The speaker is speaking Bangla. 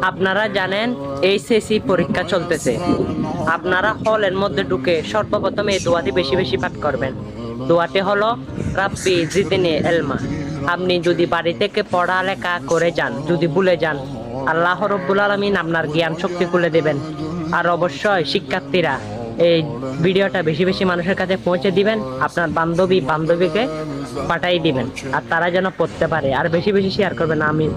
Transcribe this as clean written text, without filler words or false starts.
আপনারা জানেন এইচএসসি পরীক্ষা চলতেছে। আপনারা হলের মধ্যে ঢুকে সর্বপ্রথম এই দোয়াটি বেশি বেশি পাঠ করবেন। দোয়াটি হলো রাব্বি জিদনি ইলমা। আপনি যদি বাড়ি থেকে পড়ালেখা করে যান, যদি ভুলে যান, আল্লাহ রাব্বুল আলামিন আপনার জ্ঞান শক্তি খুলে দেবেন। আর অবশ্যই শিক্ষার্থীরা এই ভিডিওটা বেশি বেশি মানুষের কাছে পৌঁছে দিবেন, আপনার বান্ধবীকে পাঠাই দিবেন, আর তারা যেন পড়তে পারে। আর বেশি বেশি শেয়ার করবেন। আমিন।